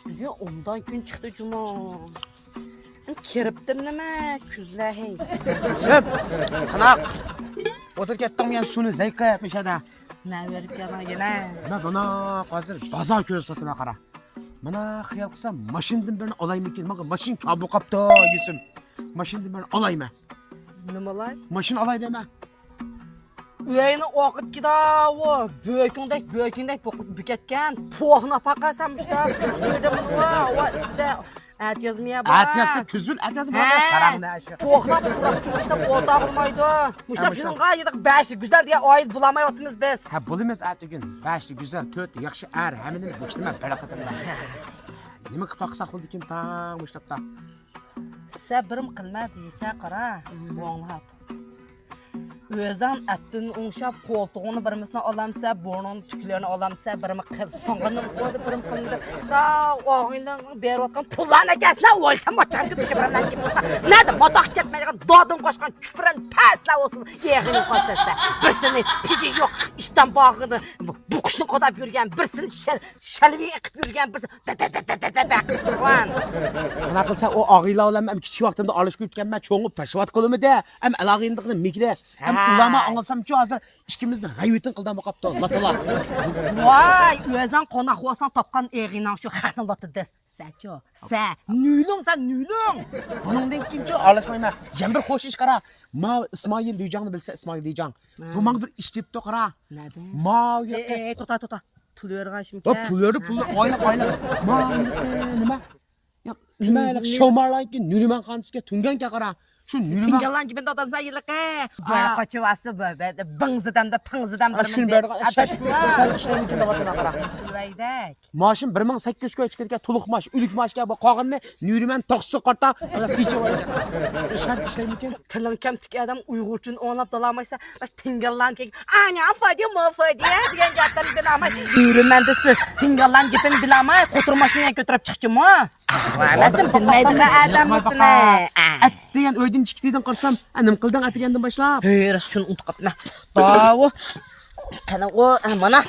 Bugün ondan gün çıktı cuma. Kiriptim neme küzler hey. Söp, kanak. Otur kettim yani suni zayıka yapmış ada. Ne verip yana yine. Bana hazır baza köz tatıma qara. Mana xiyal qilsam mashindan birini olaymikin. Manga mashin kabu qapti gitsin. Mashindan birini olayma. Nimalay? Mashin olay deme. Uyayını oqit gida o. Bökündek büketken. Pohna paqasam işte. Küz gördüm o. O iside. At yazmaya bak. At yazsa küzül, at yazsa bana saramda aşağı. Pohlap kurap çünkü işte o dağılmaydı. Muştap şunun gayet beşi güzel diye ayet bulamayotimiz biz. Ha bulimez atı gün. Başlı güzel, tört, yaxşı er. Heminin bıçtıma berakatım var. Nima qilib qilsak bo'ldi ekan tang Mustafda. Sabrim qilma deyicha qara. O'nglab. Özün ettin o'ngshab qo'ltig'ini birimizdan olamsa, burnini tuklarni olamsa, birimi qil, so'ng'ini qo'ydi, birim qildi deb. Da o'g'inglar berayotgan pullarni akasina o'lsa mocham deb birimdan kelib chiqsa. Nada motoq ketmaydigan dodin qo'shgan kufran pasla olsun. Yeg'ini qolsa. Birsini pidi yo'q, ishdan bog'ini bu qushni qodab yurgan, birsini shalvi qilib yurgan, birsi da qilib turgan. Qana qilsa o og'iylar bilan ham kichik vaqtimda olishga o'tganman, cho'ngib tashvat qo'limida. Ham alog'indiqni mikra. Ulama anlasam şu hazır işkimizde gayvetin kıldan bakaptı latalar. Vay, özün konak olsan topkan eğinan şu xatın latı des. Sen nülün sen nülün. Bunundan kimçe arlaşmayma. Jambir hoş iş kara. Ma İsmail diyeceğini bilse İsmail diyeceğim. Bu man bir iş deyip de kara. Nerede? Ma ya. Tota. Pul vergan şimdi. Pulları ayla. Ma nima? Ya nima şomarlan ki nürüman kansiga tungan ka kara. Şu nürüman. Tingalan gibi adam sen yıllık böyle kaçıvası böyle bıngzıdan da pıngzıdan bir Şunu berdi. Sen işlerin içinde vatana kara. Maaşım 1800 koy çıkırken tuluk maaş, ülük maaşga qog'inni nürüman toqsi qarta picha var ekan. Sen işlerin için Tırlan kem tiki adam Uygurçun onlap dalamaysa tingalan ki anya fadi mı fadi diyen gapdan bilamay. Nürümendisi tingalan gipin bilamay koturmaşına götürüp çıkçı mı? Nasıl bilmeydi mi adamısın? At degan öydün chiqdiydan qarsam, nim qildan at degandan boshlab. Hey, şunu unutib qapma. Davu. Qana o mana.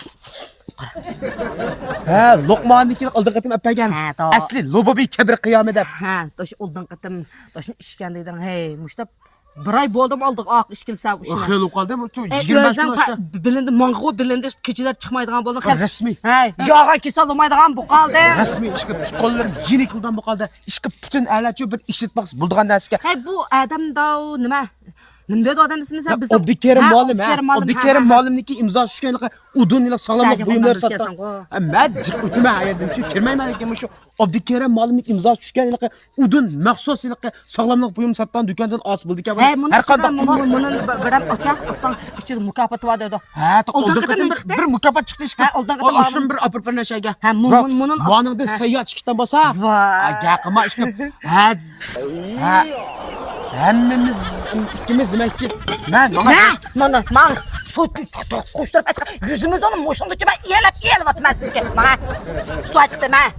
Ha, Luqmannikini qildi qatim apagan. Asli Lubabi kabir qiyomida. Ha, tosh oldan qatim, toshni ishkandaydan. Hey, mushtap bir ay bo'ldim oldik oq ishkilsa ishni. Xelu qoldi, bu 25 yoshda. Bilindi, Mong'o bilindi, kechalar chiqmaydigan bo'ldi. Rasmiy. Hey, yog'an kesal olmaydigan bu qoldi. Rasmiy ishga qo'llarim yirik qildan bu qoldi. Ishga butun alachu bir ishlatmoqsiz bo'ldigan narsaga. Hey, bu adam da nima? Nima dedi odam ismi sen biz? Abdukerim Molim ha. Abdukerim Molimniki imzo tushganligi udunlar sog'lomlik buyumlar sotdi. Men o'tma hayatdan kirmayman ekan shu Abdukerim Molimniki imzo tushganligi udun maxsusligi sog'lomlik buyum sotgan do'kondan os bo'ldi ekan. Har qanday buni biram ochaq olsang ichida mukofot bor dedi. Ha, bir mukofot chiqdi ishga. O'shin bir operatsiyaga. Ha, bunun boningda sayyot chiqdan bo'lsa, gaqima ishga. Ha. Hemmimiz ikimiz demek ki mana so't qo'shtirib chiqib yuzimiz onu mo'shindiki men elab atmasin ki mana su chiqdi men